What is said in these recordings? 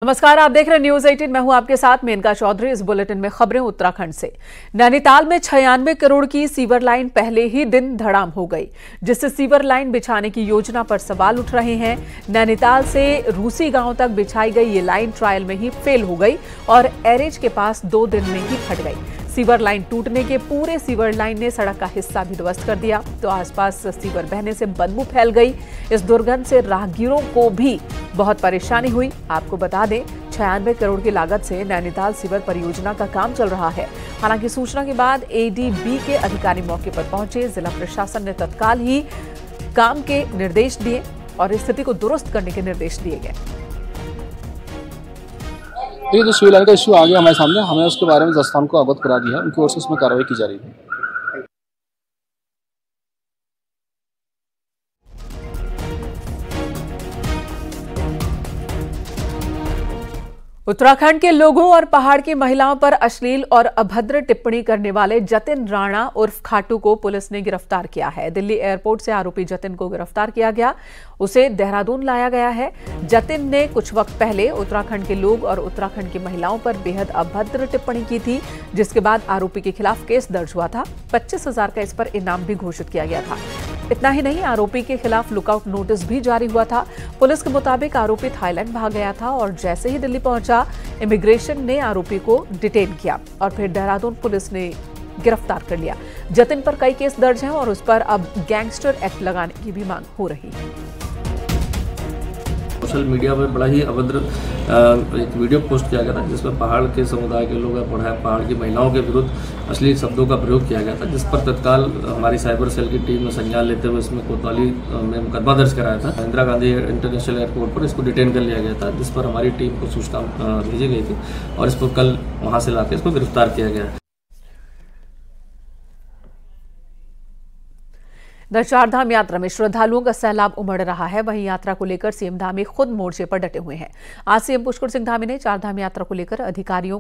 नमस्कार, आप देख रहे हैं न्यूज 18। मैं हूं आपके साथ मेनका चौधरी। इस बुलेटिन में खबरें उत्तराखंड से। नैनीताल में 96 करोड़ की सीवर लाइन पहले ही दिन धड़ाम हो गई, जिससे सीवर लाइन बिछाने की योजना पर सवाल उठ रहे हैं। नैनीताल से रूसी गांव तक बिछाई गई ये लाइन ट्रायल में ही फेल हो गई और एरेज के पास 2 दिन में ही फट गई। सीवर लाइन टूटने के पूरे सीवर लाइन ने सड़क का हिस्सा भी ध्वस्त कर दिया, तो आसपास सीवर बहने से बदबू फैल गई। इस दुर्गंध से राहगीरों को भी बहुत परेशानी हुई। आपको बता दें, 96 करोड़ की लागत से नैनीताल सीवर परियोजना का काम चल रहा है। हालांकि सूचना के बाद एडीबी के अधिकारी मौके पर पहुंचे। जिला प्रशासन ने तत्काल ही काम के निर्देश दिए और स्थिति को दुरुस्त करने के निर्देश दिए गए। ये जो सीवर लाइन का इश्यू आ गया हमारे सामने, हमें उसके बारे में जजस्थान को अवगत करा दिया है। उनकी ओर से उसमें कार्रवाई की जा रही है। उत्तराखंड के लोगों और पहाड़ की महिलाओं पर अश्लील और अभद्र टिप्पणी करने वाले जतिन राणा उर्फ खाटू को पुलिस ने गिरफ्तार किया है। दिल्ली एयरपोर्ट से आरोपी जतिन को गिरफ्तार किया गया, उसे देहरादून लाया गया है। जतिन ने कुछ वक्त पहले उत्तराखंड के लोग और उत्तराखंड की महिलाओं पर बेहद अभद्र टिप्पणी की थी, जिसके बाद आरोपी के खिलाफ केस दर्ज हुआ था। 25,000 का इस पर इनाम भी घोषित किया गया था। इतना ही नहीं, आरोपी के खिलाफ लुकआउट नोटिस भी जारी हुआ था। पुलिस के मुताबिक आरोपी थाईलैंड भाग गया था और जैसे ही दिल्ली पहुंचा, इमिग्रेशन ने आरोपी को डिटेन किया और फिर देहरादून पुलिस ने गिरफ्तार कर लिया। जतिन पर कई केस दर्ज हैं और उस पर अब गैंगस्टर एक्ट लगाने की भी मांग हो रही है। सोशल मीडिया पर बड़ा ही अभद्र एक वीडियो पोस्ट किया गया था, जिसमें पहाड़ के समुदाय के लोग पहाड़ की महिलाओं के विरुद्ध अश्लील शब्दों का प्रयोग किया गया था, जिस पर तत्काल हमारी साइबर सेल की टीम ने संज्ञान लेते हुए इसमें कोतवाली में मुकदमा दर्ज कराया था। इंदिरा गांधी इंटरनेशनल एयरपोर्ट पर इसको डिटेन कर लिया गया था, जिस पर हमारी टीम को सूचना भेजी गई थी और इसको कल वहाँ से लाकर इसको गिरफ्तार किया गया। इधर चारधाम यात्रा में श्रद्धालुओं का सैलाब उमड़ रहा है। वहीं यात्रा को लेकर सीएम धामी खुद मोर्चे पर डटे हुए हैं। आज सीएम पुष्कर सिंह धामी ने चारधाम यात्रा को लेकर अधिकारियों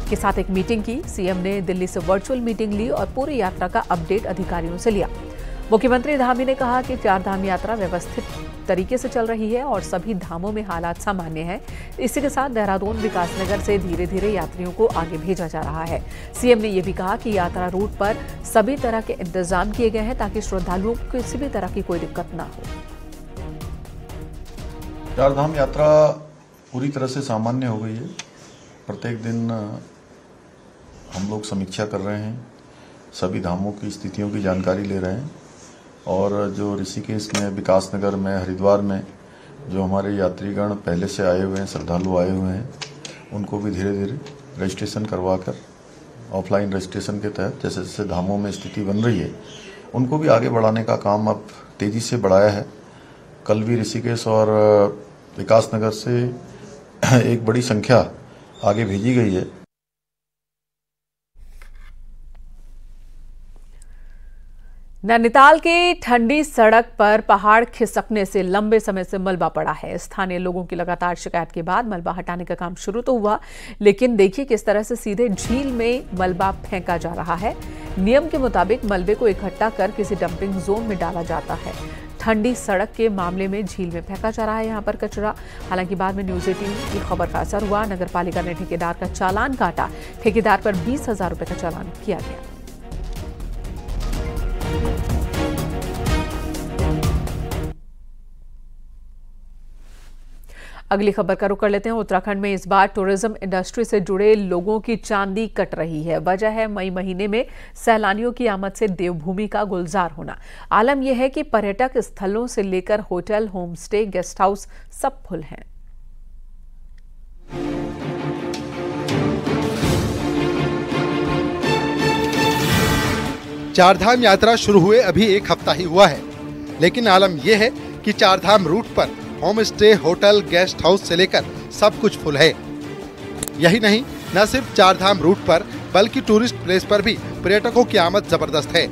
के साथ एक मीटिंग की। सीएम ने दिल्ली से वर्चुअल मीटिंग ली और पूरी यात्रा का अपडेट अधिकारियों से लिया। मुख्यमंत्री धामी ने कहा कि चारधाम यात्रा व्यवस्थित तरीके से चल रही है और सभी धामों में हालात सामान्य हैं। इसी के साथ देहरादून विकासनगर से धीरे धीरे यात्रियों को आगे भेजा जा रहा है। सीएम ने यह भी कहा कि यात्रा रूट पर सभी तरह के इंतजाम किए गए हैं ताकि श्रद्धालुओं को किसी भी तरह की कोई दिक्कत ना हो। चारधाम यात्रा पूरी तरह से सामान्य हो गई है। प्रत्येक दिन हम लोग समीक्षा कर रहे हैं, सभी धामों की स्थितियों की जानकारी ले रहे हैं और जो ऋषिकेश में, विकासनगर में, हरिद्वार में जो हमारे यात्रीगण पहले से आए हुए हैं, श्रद्धालु आए हुए हैं, उनको भी धीरे धीरे रजिस्ट्रेशन करवाकर ऑफलाइन रजिस्ट्रेशन के तहत जैसे जैसे धामों में स्थिति बन रही है, उनको भी आगे बढ़ाने का काम अब तेज़ी से बढ़ाया है। कल भी ऋषिकेश और विकासनगर से एक बड़ी संख्या आगे भेजी गई है। नैनीताल की ठंडी सड़क पर पहाड़ खिसकने से लंबे समय से मलबा पड़ा है। स्थानीय लोगों की लगातार शिकायत के बाद मलबा हटाने का काम शुरू तो हुआ, लेकिन देखिए किस तरह से सीधे झील में मलबा फेंका जा रहा है। नियम के मुताबिक मलबे को इकट्ठा कर किसी डंपिंग जोन में डाला जाता है। ठंडी सड़क के मामले में झील में फेंका जा रहा है यहाँ पर कचरा। हालांकि बाद में न्यूज 18 की खबर का असर हुआ। नगर पालिका ने ठेकेदार का चालान काटा। ठेकेदार पर 20,000 रुपए का चालान किया गया। अगली खबर का रुख कर लेते हैं। उत्तराखंड में इस बार टूरिज्म इंडस्ट्री से जुड़े लोगों की चांदी कट रही है। वजह है मई महीने में सैलानियों की आमद से देवभूमि का गुलजार होना। आलम यह है कि पर्यटक स्थलों से लेकर hotel, home stay, guest house सब फुल हैं। चारधाम यात्रा शुरू हुए अभी 1 हफ्ता ही हुआ है, लेकिन आलम यह है कि चारधाम रूट पर home stay, hotel, guest house से लेकर सब कुछ फुल है। यही नहीं, न सिर्फ चारधाम रूट पर बल्कि टूरिस्ट प्लेस पर भी पर्यटकों की आमद जबरदस्त है।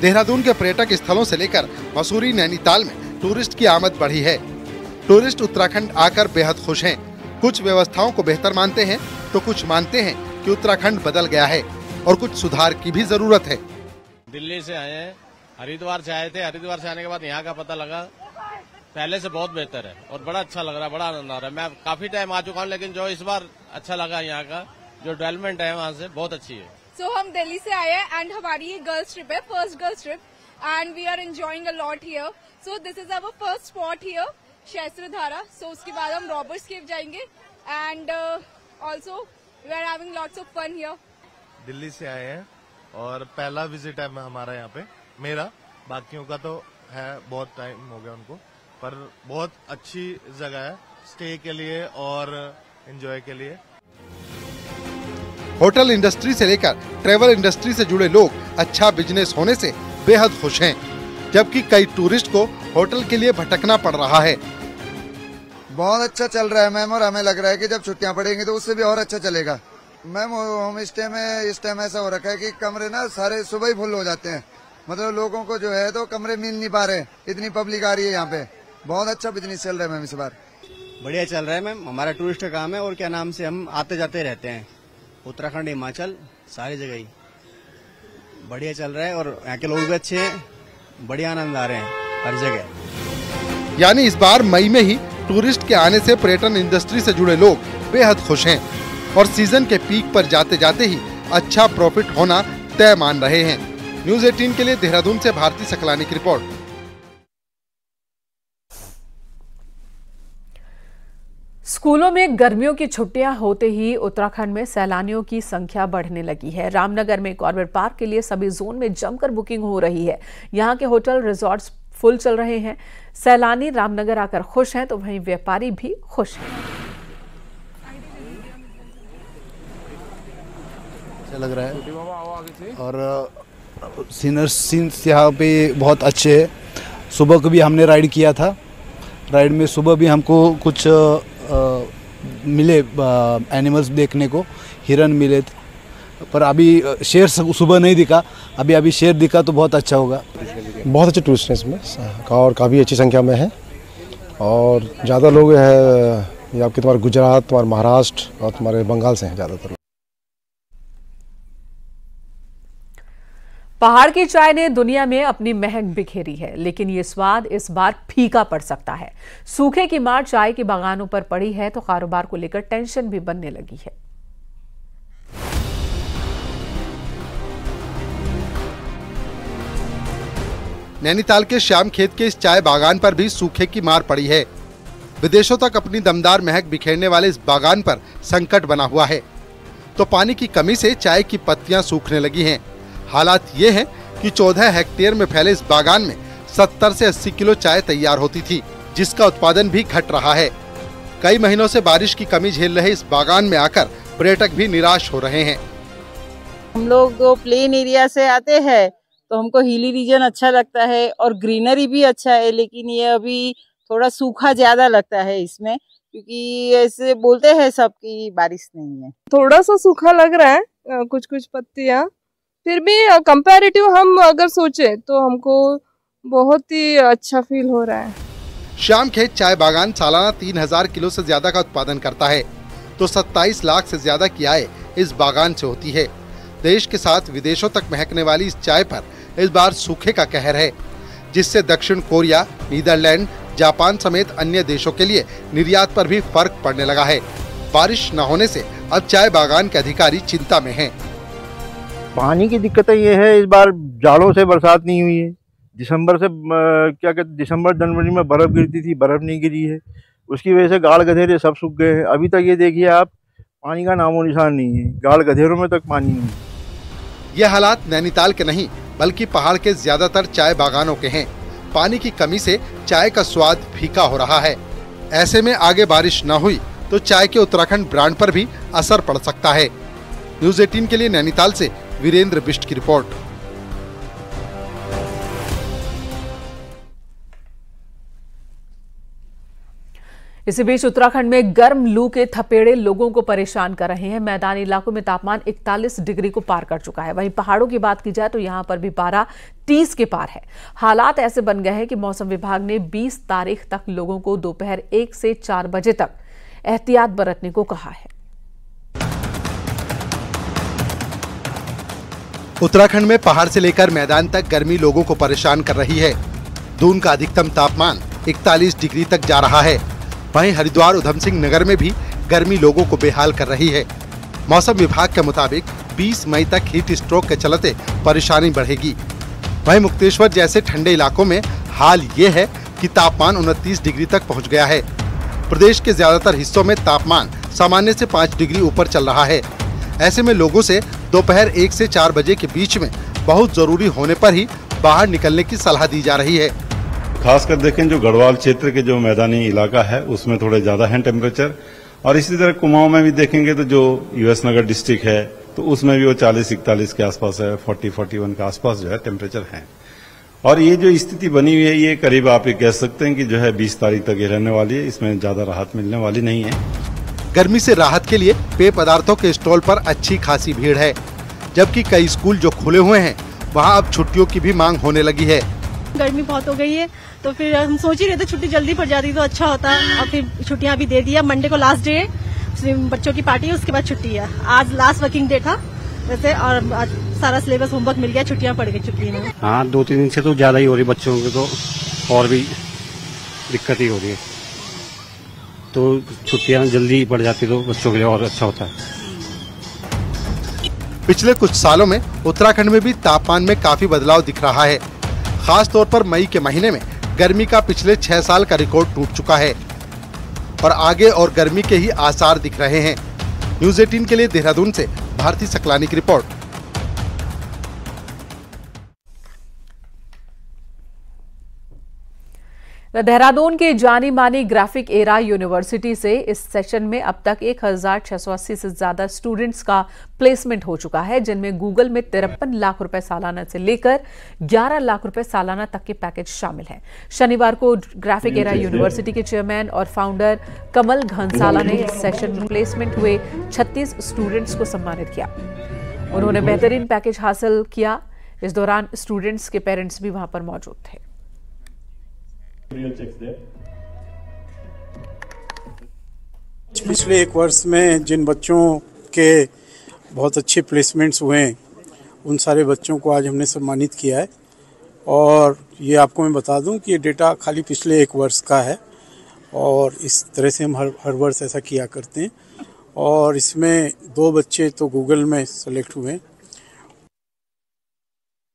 देहरादून के पर्यटक स्थलों से लेकर मसूरी, नैनीताल में टूरिस्ट की आमद बढ़ी है। टूरिस्ट उत्तराखंड आकर बेहद खुश हैं। कुछ व्यवस्थाओं को बेहतर मानते हैं तो कुछ मानते हैं कि उत्तराखंड बदल गया है और कुछ सुधार की भी जरूरत है। दिल्ली से आए हैं, हरिद्वार से आए थे। हरिद्वार से आने के बाद यहाँ का पता लगा पहले से बहुत बेहतर है और बड़ा अच्छा लग रहा है, बड़ा आनंद आ रहा है। मैं काफी टाइम आ चुका हूँ, लेकिन जो इस बार अच्छा लगा यहाँ का जो डेवलपमेंट है वहाँ से बहुत अच्छी है। So, हम दिल्ली से आए हैं एंड हमारी ये गर्ल्स ट्रिप है, first girls trip, and we are enjoying a lot here. So this is our first spot here, Shastradhara. सो उसके बाद हम रॉबर्ट्स केव जाएंगे and also we are having lots of fun here. Delhi से आए हैं और पहला विजिट है हमारा यहाँ पे, मेरा, बाकियों का तो है बहुत टाइम हो गया उनको, पर बहुत अच्छी जगह है स्टे के लिए और एंजॉय के लिए। होटल इंडस्ट्री से लेकर ट्रेवल इंडस्ट्री से जुड़े लोग अच्छा बिजनेस होने से बेहद खुश हैं, जबकि कई टूरिस्ट को होटल के लिए भटकना पड़ रहा है। बहुत अच्छा चल रहा है मैम, और हमें लग रहा है कि जब छुट्टियां पड़ेंगी तो उससे भी और अच्छा चलेगा। मैम होम स्टे में इस टाइम ऐसा हो रखा है कि कमरे ना सारे सुबह ही फुल हो जाते हैं, मतलब लोगों को जो है तो कमरे मिल नहीं पा रहे, इतनी पब्लिक आ रही है यहाँ पे। बहुत अच्छा बिजनेस चल रहा है मैम इस बार। बढ़िया चल रहा है मैम, हमारा टूरिस्ट का काम है और क्या नाम से हम आते जाते रहते हैं, उत्तराखंड, हिमाचल, सारी जगह ही बढ़िया चल रहा है और यहाँ के लोग भी अच्छे हैं, बढ़िया आनंद आ रहे हैं हर जगह। यानी इस बार मई में ही टूरिस्ट के आने से पर्यटन इंडस्ट्री से जुड़े लोग बेहद खुश हैं और सीजन के पीक पर जाते जाते ही अच्छा प्रॉफिट होना तय मान रहे हैं। न्यूज़ 18 के लिए देहरादून से भारती सकलानी की रिपोर्ट। स्कूलों में गर्मियों की छुट्टियां होते ही उत्तराखंड में सैलानियों की संख्या बढ़ने लगी है। रामनगर में कॉर्बेट पार्क के लिए सभी जोन में जमकर बुकिंग हो रही है। यहां के होटल रिजॉर्ट्स फुल चल रहे हैं। सैलानी रामनगर आकर खुश हैं तो वहीं व्यापारी भी खुश हैं। अच्छा लग रहा है और सीन्स यहाँ पे बहुत अच्छे है। सुबह को भी हमने राइड किया था, राइड में सुबह भी हमको कुछ मिले एनिमल्स देखने को, हिरन मिले थे, पर अभी शेर सुबह नहीं दिखा, अभी शेर दिखा तो बहुत अच्छा होगा। बहुत अच्छे टूरिस्ट हैं इसमें और काफ़ी अच्छी संख्या में है और ज़्यादा लोग है ये आपके तुम्हारे गुजरात, तुम्हारे महाराष्ट्र और तुम्हारे बंगाल से हैं ज़्यादातर। पहाड़ की चाय ने दुनिया में अपनी महक बिखेरी है, लेकिन ये स्वाद इस बार फीका पड़ सकता है। सूखे की मार चाय के बागानों पर पड़ी है तो कारोबार को लेकर टेंशन भी बनने लगी है। नैनीताल के श्याम खेत के इस चाय बागान पर भी सूखे की मार पड़ी है। विदेशों तक अपनी दमदार महक बिखेरने वाले इस बागान पर संकट बना हुआ है, तो पानी की कमी से चाय की पत्तियां सूखने लगी हैं। हालात ये हैं कि 14 हेक्टेयर में फैले इस बागान में 70 से 80 किलो चाय तैयार होती थी, जिसका उत्पादन भी घट रहा है। कई महीनों से बारिश की कमी झेल रहे इस बागान में आकर पर्यटक भी निराश हो रहे हैं। हम लोग प्लेन एरिया से आते हैं तो हमको हिली रीजन अच्छा लगता है और ग्रीनरी भी अच्छा है, लेकिन ये अभी थोड़ा सूखा ज्यादा लगता है इसमें, क्योंकि ऐसे बोलते हैं सब कि बारिश नहीं है। थोड़ा सा सूखा लग रहा है, कुछ कुछ पत्तियां, फिर भी कंपैरेटिव हम अगर सोचे तो हमको बहुत ही अच्छा फील हो रहा है। श्याम खेत चाय बागान सालाना 3000 किलो से ज्यादा का उत्पादन करता है, तो 27 लाख से ज्यादा की आय इस बागान से होती है। देश के साथ विदेशों तक महकने वाली इस चाय पर इस बार सूखे का कहर है, जिससे दक्षिण कोरिया, नीदरलैंड, जापान समेत अन्य देशों के लिए निर्यात पर भी फर्क पड़ने लगा है। बारिश न होने से अब चाय बागान के अधिकारी चिंता में हैं। पानी की दिक्कतें ये है, इस बार जाड़ों से बरसात नहीं हुई है। दिसंबर से दिसंबर जनवरी में बर्फ गिरती थी, बर्फ नहीं गिरी है, उसकी वजह से गाड़ गधेरे सब सूख गए हैं। अभी तक ये देखिए आप, पानी का नामो निशान नहीं है, गाड़ गधेरों में तक पानी नहीं है। ये हालात नैनीताल के नहीं बल्कि पहाड़ के ज्यादातर चाय बागानों के हैं। पानी की कमी से चाय का स्वाद फीका हो रहा है। ऐसे में आगे बारिश न हुई तो चाय के उत्तराखंड ब्रांड पर भी असर पड़ सकता है। न्यूज़ 18 के लिए नैनीताल से वीरेंद्र बिष्ट की रिपोर्ट। इसी बीच उत्तराखंड में गर्म लू के थपेड़े लोगों को परेशान कर रहे हैं। मैदानी इलाकों में तापमान 41 डिग्री को पार कर चुका है। वहीं पहाड़ों की बात की जाए तो यहां पर भी पारा 30 के पार है। हालात ऐसे बन गए हैं कि मौसम विभाग ने 20 तारीख तक लोगों को दोपहर 1 से 4 बजे तक एहतियात बरतने को कहा है। उत्तराखंड में पहाड़ से लेकर मैदान तक गर्मी लोगों को परेशान कर रही है। दून का अधिकतम तापमान 41 डिग्री तक जा रहा है। वहीं हरिद्वार उधम सिंह नगर में भी गर्मी लोगों को बेहाल कर रही है। मौसम विभाग के मुताबिक 20 मई तक हीट स्ट्रोक के चलते परेशानी बढ़ेगी। वहीं मुक्तेश्वर जैसे ठंडे इलाकों में हाल ये है कि तापमान 29 डिग्री तक पहुंच गया है। प्रदेश के ज्यादातर हिस्सों में तापमान सामान्य से 5 डिग्री ऊपर चल रहा है। ऐसे में लोगों से दोपहर 1 से 4 बजे के बीच में बहुत जरूरी होने पर ही बाहर निकलने की सलाह दी जा रही है। खासकर देखें जो गढ़वाल क्षेत्र के जो मैदानी इलाका है उसमें थोड़े ज्यादा है टेम्परेचर, और इसी तरह कुमाऊं में भी देखेंगे तो जो यूएस नगर डिस्ट्रिक्ट है तो उसमें भी वो 40-41 के आसपास है, 40-41 के आसपास जो है टेम्परेचर है। और ये जो स्थिति बनी हुई है ये करीब आप ये कह सकते हैं कि जो है 20 तारीख तक ये रहने वाली है, इसमें ज्यादा राहत मिलने वाली नहीं है। गर्मी से राहत के लिए पेय पदार्थों के स्टॉल पर अच्छी खासी भीड़ है, जबकि कई स्कूल जो खुले हुए हैं वहां अब छुट्टियों की भी मांग होने लगी है। गर्मी बहुत हो गई है तो फिर हम सोच ही रहे थे छुट्टी जल्दी पड़ जाती तो अच्छा होता, और फिर छुट्टियां भी दे दिया। मंडे को लास्ट डे बच्चों की पार्टी है, उसके बाद छुट्टी है। आज लास्ट वर्किंग डे था वैसे, और आज सारा सिलेबस होमवर्क मिल गया, छुट्टियां पड़ गई छुट्टी में। हाँ 2-3 दिन से तो ज्यादा ही हो रही बच्चों की, तो और भी दिक्कत ही हो रही है। तो छुट्टियां जल्दी पड़ जाती तो बच्चों के लिए और अच्छा होता है। पिछले कुछ सालों में उत्तराखंड में भी तापमान में काफी बदलाव दिख रहा है। खास तौर पर मई के महीने में गर्मी का पिछले 6 साल का रिकॉर्ड टूट चुका है और आगे और गर्मी के ही आसार दिख रहे हैं। न्यूज़ 18 के लिए देहरादून से भारती सकलानी की रिपोर्ट। देहरादून के जानी मानी ग्राफिक एरा यूनिवर्सिटी से इस सेशन में अब तक 1680 से ज्यादा स्टूडेंट्स का प्लेसमेंट हो चुका है, जिनमें गूगल में 53 लाख रुपए सालाना से लेकर 11 लाख रुपए सालाना तक के पैकेज शामिल हैं। शनिवार को ग्राफिक एरा यूनिवर्सिटी के चेयरमैन और फाउंडर कमल घनसाला ने इस सेशन में प्लेसमेंट हुए 36 स्टूडेंट्स को सम्मानित किया। उन्होंने बेहतरीन पैकेज हासिल किया। इस दौरान स्टूडेंट्स के पेरेंट्स भी वहां पर मौजूद थे। पिछले 1 वर्ष में जिन बच्चों के बहुत अच्छे प्लेसमेंट्स हुए हैं उन सारे बच्चों को आज हमने सम्मानित किया है। और ये आपको मैं बता दूं कि ये डेटा खाली पिछले 1 वर्ष का है और इस तरह से हम हर वर्ष ऐसा किया करते हैं। और इसमें 2 बच्चे तो गूगल में सेलेक्ट हुए हैं